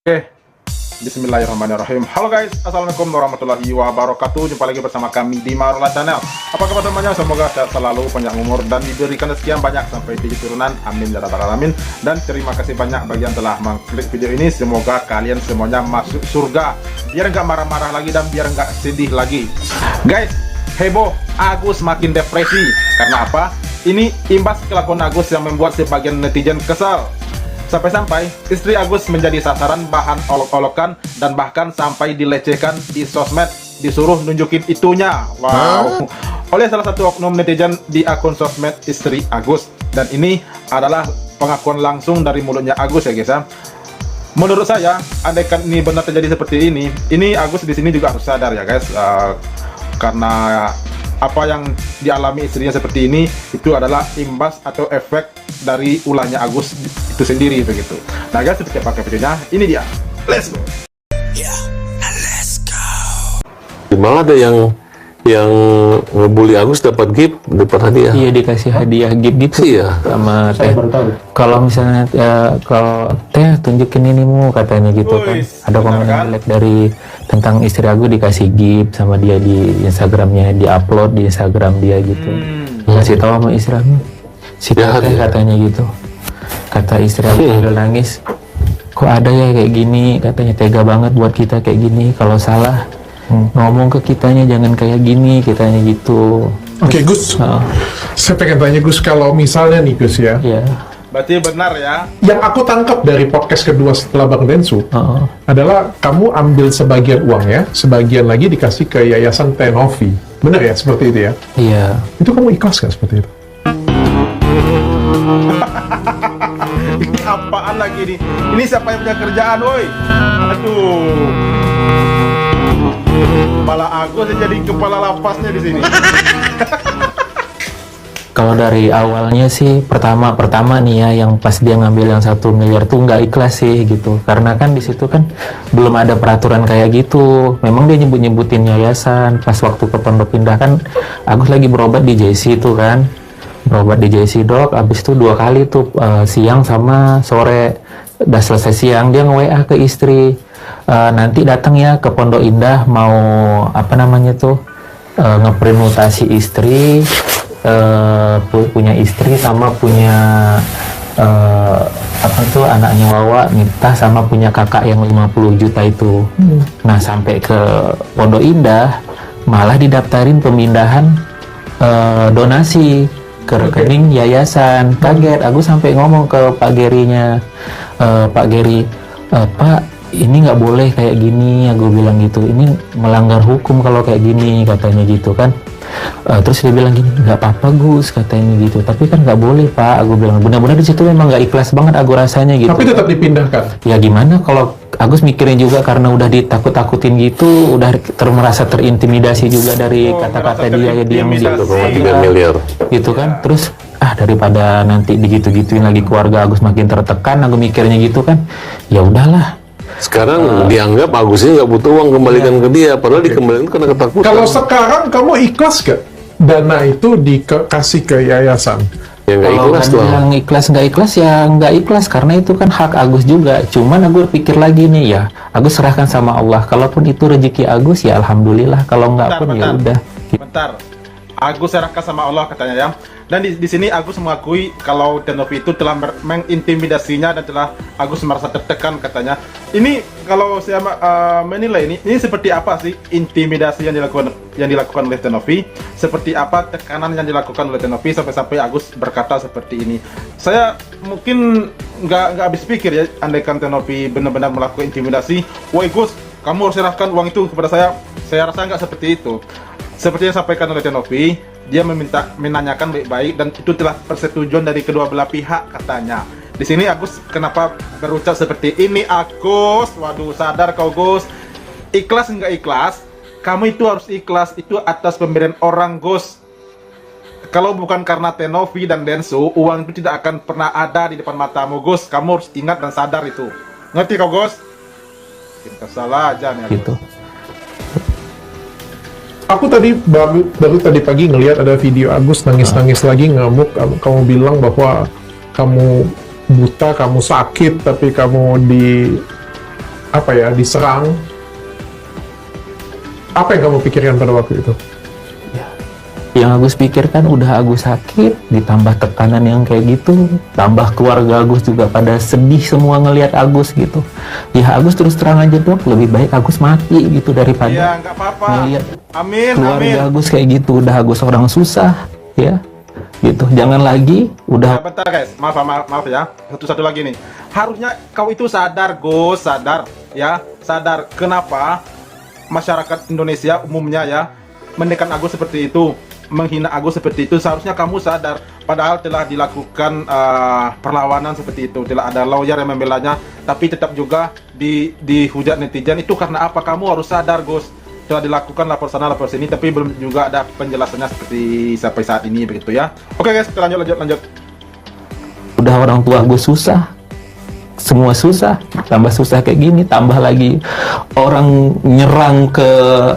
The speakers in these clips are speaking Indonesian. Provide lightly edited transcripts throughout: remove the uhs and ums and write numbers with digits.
Oke, bismillahirrahmanirrahim. Halo guys, assalamualaikum warahmatullahi wabarakatuh. Jumpa lagi bersama kami di Marula Channel. Apa kabar semuanya? Semoga sehat selalu, panjang umur, dan diberikan sekian banyak sampai 7 turunan. Amin ya rabbal alamin. Dan terima kasih banyak bagi yang telah mengklik video ini. Semoga kalian semuanya masuk surga, biar nggak marah-marah lagi dan biar nggak sedih lagi. Guys, heboh, Agus makin depresi. Karena apa? Ini imbas kelakuan Agus yang membuat sebagian netizen kesal. Sampai-sampai istri Agus menjadi sasaran bahan olok-olokan dan bahkan sampai dilecehkan di sosmed, disuruh nunjukin itunya. Wow. Oleh salah satu oknum netizen di akun sosmed istri Agus. Dan ini adalah pengakuan langsung dari mulutnya Agus ya guys ya. Menurut saya, andaikan ini benar terjadi seperti ini Agus di sini juga harus sadar ya guys, karena apa yang dialami istrinya seperti ini itu adalah imbas atau efek dari ulahnya Agus itu sendiri begitu. Nah guys, seperti apa videonya? Ini dia. Let's go. Malah ada yang ngebully Agus dapat gift, dapat hadiah. Iya, dikasih hadiah gift gitu. Iya. Sama teh. Kalau misalnya kalau teh tunjukin inimu katanya gitu kan. Ada komen jelek dari tentang istri aku, dikasih gift sama dia di Instagramnya, diupload di Instagram dia gitu. Kasih tahu sama istri aku, si teh katanya gitu. Kata istri aku sambil nangis, kok ada ya kayak gini, katanya tega banget buat kita kayak gini, kalau salah ngomong ke kitanya jangan kayak gini, kitanya gitu. Oke, Gus, saya pengen tanya Gus, kalau misalnya nih Gus ya, Berarti benar ya? yang aku tangkap dari podcast kedua setelah Bang Densu adalah kamu ambil sebagian uangnya, sebagian lagi dikasih ke Yayasan Tenovi. Benar ya, seperti itu ya? Iya. Itu kamu ikhlas gak seperti itu? Ini apaan lagi nih? Ini siapa yang punya kerjaan, woi? Aduh. Malah Agus yang jadi kepala lapasnya di sini. Kalau dari awalnya sih pertama nih ya, yang pas dia ngambil yang 1 miliar tuh nggak ikhlas sih gitu, karena kan di situ kan belum ada peraturan kayak gitu. Memang dia nyebutin yayasan. Pas waktu ke Pondok Indah kan Agus lagi berobat di JC itu kan, berobat di JC Dok. Abis itu 2 kali tuh, siang sama sore. Udah selesai siang dia nge-WA ke istri, nanti datang ya ke Pondok Indah, mau apa namanya tuh, ngeprint mutasi istri, punya istri sama punya apa tuh anaknya Wawa minta, sama punya kakak yang 50 juta itu. Nah sampai ke Pondok Indah malah didaftarin pemindahan donasi ke rekening yayasan. Kaget Agus sampai ngomong ke Pak Gerinya, Pak Geri, Pak ini nggak boleh kayak gini, aku bilang gitu, ini melanggar hukum kalau kayak gini, katanya gitu kan. Terus dia bilang gini, nggak apa-apa Gus, katanya gitu, tapi kan nggak boleh Pak, aku bilang. Benar-benar di situ memang nggak ikhlas banget aku rasanya gitu. Tapi tetap dipindahkan. Ya gimana kalau Agus mikirin juga, karena udah ditakut-takutin gitu, udah merasa terintimidasi juga dari kata-kata dia yang dia 3 miliar gitu kan. Terus daripada nanti digitu-gituin lagi keluarga Agus makin tertekan, aku mikirnya gitu kan. Ya udahlah. sekarang dianggap Agusnya nggak butuh uang, kembalikan ke dia, padahal dikembalikan karena ketakutan. Kalau sekarang kamu ikhlas gak dana itu dikasih ke yayasan? Ya nggak Kalau ikhlas tuh. bilang ikhlas nggak ikhlas ya nggak ikhlas, karena itu kan hak Agus juga. Cuman aku pikir lagi nih ya, Agus serahkan sama Allah. Kalaupun itu rezeki Agus ya alhamdulillah, kalau nggak pun ya udah. Bentar, Agus serahkan sama Allah katanya ya. Dan di sini Agus mengakui kalau Tenovi itu telah mengintimidasinya dan telah Agus merasa tertekan katanya. Ini kalau saya menilai ini seperti apa sih intimidasi yang dilakukan oleh Tenovi? Seperti apa tekanan yang dilakukan oleh Tenovi sampai Agus berkata seperti ini? Saya mungkin nggak habis pikir ya, andaikan Tenovi benar-benar melakukan intimidasi, woi Gus, kamu harus serahkan uang itu kepada saya. Saya rasa nggak seperti itu. Seperti yang disampaikan oleh Tenovi, dia menanyakan baik-baik dan itu telah persetujuan dari kedua belah pihak katanya. Di sini Agus kenapa berucap seperti ini? Agus, waduh, sadar kau Gus. Ikhlas nggak ikhlas, kamu itu harus ikhlas itu atas pemberian orang Gus. Kalau bukan karena Tenovi dan Densu, uang itu tidak akan pernah ada di depan matamu Gus. Kamu harus ingat dan sadar itu. Ngerti kau Gus? Kita salah aja nih Agus. Gitu. Aku tadi baru tadi pagi ngelihat ada video Agus nangis-nangis lagi, ngamuk. Kamu bilang bahwa kamu buta, kamu sakit, tapi kamu diserang, apa yang kamu pikirkan pada waktu itu? Yang Agus pikirkan udah Agus sakit, ditambah tekanan yang kayak gitu, tambah keluarga Agus juga pada sedih semua ngelihat Agus gitu. Ya Agus terus terang aja dok, lebih baik Agus mati gitu daripada Iya, nggak apa-apa. ngelihat Amin, keluarga amin. Agus kayak gitu. Udah Agus orang susah, ya gitu. Jangan lagi, Ya, udah bentar guys, maaf ya. Satu-satu lagi nih. Harusnya kau itu sadar, Gus, sadar ya, sadar kenapa masyarakat Indonesia umumnya ya mendekan Agus seperti itu, menghina Agus seperti itu. Seharusnya kamu sadar, padahal telah dilakukan perlawanan seperti itu, telah ada lawyer yang membelanya, tapi tetap juga dihujat netizen. Itu karena apa? Kamu harus sadar, Gus. Telah dilakukan lapor sana lapor sini, tapi belum juga ada penjelasannya seperti sampai saat ini begitu ya. Oke guys, kita lanjut. udah orang tua Agus susah, semua susah, tambah susah kayak gini, tambah lagi orang nyerang ke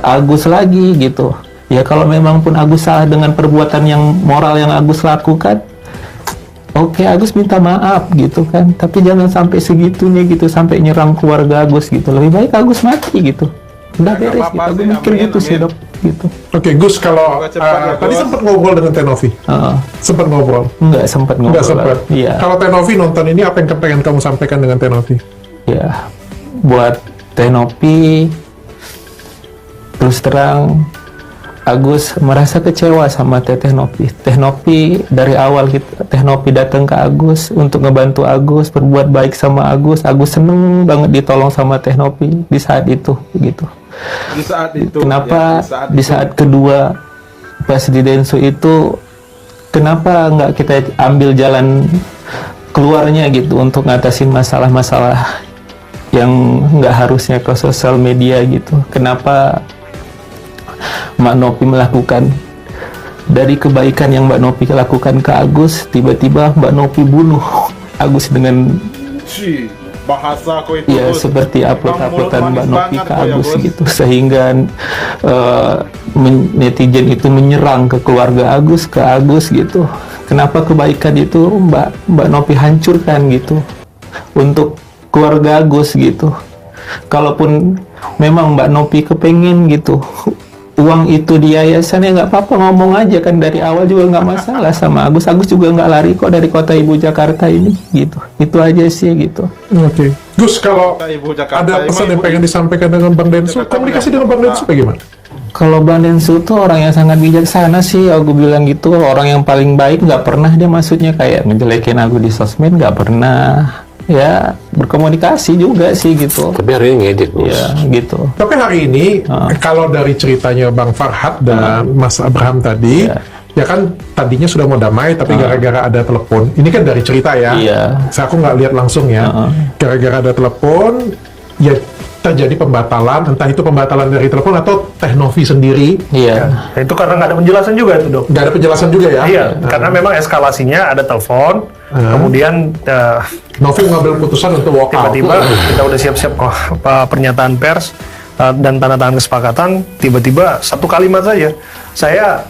Agus lagi gitu. Ya kalau memang pun Agus salah dengan perbuatan yang moral yang Agus lakukan, oke, Agus minta maaf gitu kan, tapi jangan sampai segitunya gitu, sampai nyerang keluarga Agus gitu. Lebih baik Agus mati gitu, udah Ya, nggak beres gitu. apa-apa Aku sih, mikir amin, gitu sih amin. dok gitu. Oke, Gus, kalau Semoga cepat ya, tadi Gus. sempat ngobrol dengan Tenovi, sempat ngobrol, Nggak sempat ngobrol. nggak sempat. Iya. Kalau Tenovi nonton ini, apa yang pengen kamu sampaikan dengan Tenovi? Ya, buat Tenopi, terus terang Agus merasa kecewa sama Teh Nopi. Teh Nopi dari awal Teh Nopi datang ke Agus untuk ngebantu Agus, berbuat baik sama Agus. Agus seneng banget ditolong sama Teh Nopi di saat itu gitu. Di saat itu. Kenapa ya, di saat kedua pas di Densu itu, kenapa nggak kita ambil jalan keluarnya gitu untuk ngatasin masalah-masalah yang nggak harusnya ke sosial media gitu? Kenapa Mbak Nopi melakukan dari kebaikan yang Mbak Nopi lakukan ke Agus, tiba-tiba Mbak Nopi bunuh Agus dengan bahasa kau itu, ya Gus. seperti Kamu upload-uploadan mulut Mbak manis Nopi banget ke kau ya, Agus Gus. gitu, sehingga netizen itu menyerang ke keluarga Agus, ke Agus gitu. Kenapa kebaikan itu Mbak Nopi hancurkan gitu untuk keluarga Agus gitu? Kalaupun memang Mbak Nopi kepengen gitu uang itu di yayasan, ya nggak apa-apa, ngomong aja kan dari awal juga nggak masalah sama Agus. Agus juga nggak lari kok dari kota ibu Jakarta ini gitu. Itu aja sih gitu. Oke, Gus, kalau Kota Ibu Jakarta, ada pesan emang yang pengen disampaikan dengan Bang Densu, Jakarta komunikasi punya dengan Bang Densu bagaimana? Kalau Bang Densu tuh orang yang sangat bijaksana sih, aku bilang gitu. Orang yang paling baik, nggak pernah dia maksudnya kayak ngejelekin aku di sosmed, nggak pernah. Ya berkomunikasi juga sih gitu. Tapi hari ini ngejek, Gus. Ya gitu. Tapi hari ini, kalau dari ceritanya Bang Farhad dan Mas Abraham tadi, ya kan tadinya sudah mau damai, tapi gara-gara ada telepon. Ini kan dari cerita ya. Iya. Aku nggak lihat langsung ya. Gara-gara ada telepon, ya terjadi pembatalan. Entah itu pembatalan dari telepon atau Teh Novi sendiri. Iya. Nah, itu karena nggak ada penjelasan juga itu dok. Nggak ada penjelasan juga ya. Iya, karena memang eskalasinya ada telepon, kemudian Novi mengambil keputusan untuk walk out. tiba-tiba kita udah siap-siap kok pernyataan pers dan tanda tangan kesepakatan, tiba-tiba satu kalimat saja, saya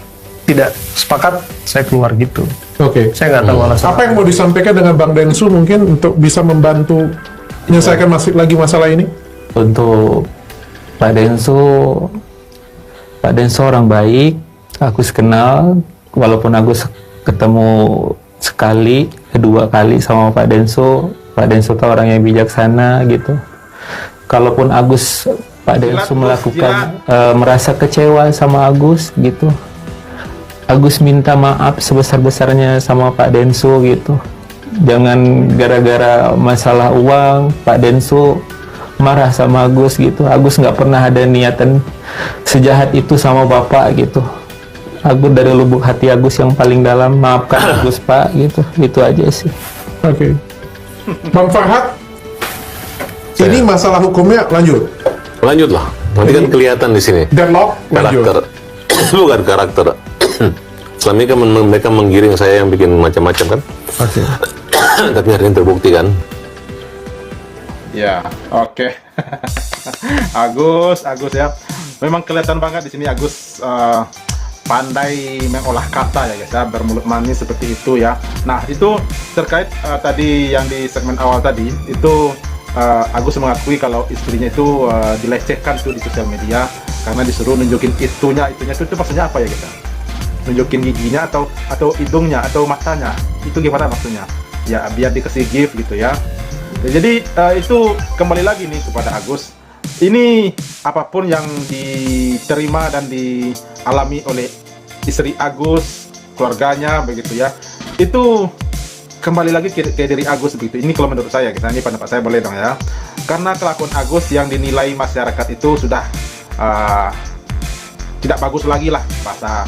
tidak sepakat, saya keluar gitu. Oke. Saya nggak tahu alasan. Apa yang mau disampaikan dengan Bang Densu mungkin untuk bisa membantu menyelesaikan masalah ini? Untuk Pak Denso orang baik, Agus kenal, walaupun Agus ketemu sekali, kedua kali sama Pak Denso tuh orang yang bijaksana gitu. Kalaupun Pak Denso melakukan merasa kecewa sama Agus gitu, Agus minta maaf sebesar-besarnya sama Pak Denso gitu. Jangan gara-gara masalah uang Pak Denso marah sama Agus gitu. Agus nggak pernah ada niatan sejahat itu sama Bapak gitu. Agus dari lubuk hati Agus yang paling dalam, maafkan Agus Pak gitu. Itu aja sih. Oke. Bang Farhad, ini masalah hukumnya lanjut. Lanjut lah. Nanti kan kelihatan di sini Deadlock karakter, lanjut. bukan karakter. Selama ini kan mereka menggiring saya yang bikin macam-macam kan. Oke. Tapi hari ini terbukti kan. Ya, oke. Agus ya. Memang kelihatan banget di sini Agus pandai mengolah kata ya guys ya, bermulut manis seperti itu ya. Nah, itu terkait tadi yang di segmen awal tadi itu Agus mengakui kalau istrinya itu dilecehkan tuh di sosial media karena disuruh nunjukin itunya itu maksudnya apa ya kita? Nunjukin giginya atau hidungnya atau matanya, itu gimana maksudnya? Ya biar dikasih gift gitu ya. Jadi itu kembali lagi nih kepada Agus. Ini apapun yang diterima dan dialami oleh istri Agus, keluarganya begitu ya, itu kembali lagi ke diri Agus begitu. Ini kalau menurut saya, kita ini pendapat saya, boleh dong ya. Karena kelakuan Agus yang dinilai masyarakat itu sudah tidak bagus lagi lah, bahasa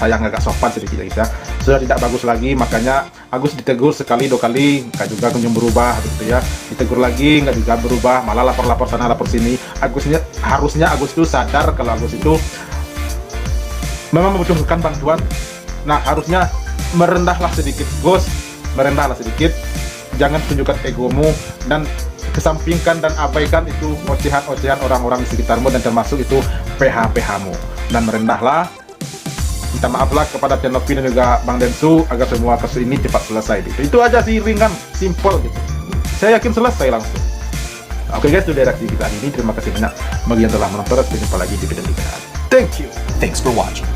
yang agak sopan sedikit ya, sudah tidak bagus lagi. Makanya Agus ditegur sekali dua kali, nggak juga kunjung berubah gitu ya. Ditegur lagi nggak juga berubah, malah lapor sana lapor sini. Harusnya Agus itu sadar kalau Agus itu memang membutuhkan bantuan. Nah, harusnya merendahlah sedikit, Gus, merendahlah sedikit. Jangan tunjukkan egomu dan kesampingkan dan abaikan itu ocehan-ocehan orang-orang di sekitarmu dan termasuk itu PH-PH-mu. Dan merendahlah, minta maaflah kepada Tenopi dan juga Bang Densu agar semua kasus ini cepat selesai gitu. Itu aja sih, ringan, simple gitu. Saya yakin selesai langsung. Oke guys, itu reaksi kita hari ini. Terima kasih banyak bagi yang telah menonton. Sampai jumpa lagi di video berikutnya. Thank you. Thanks for watching.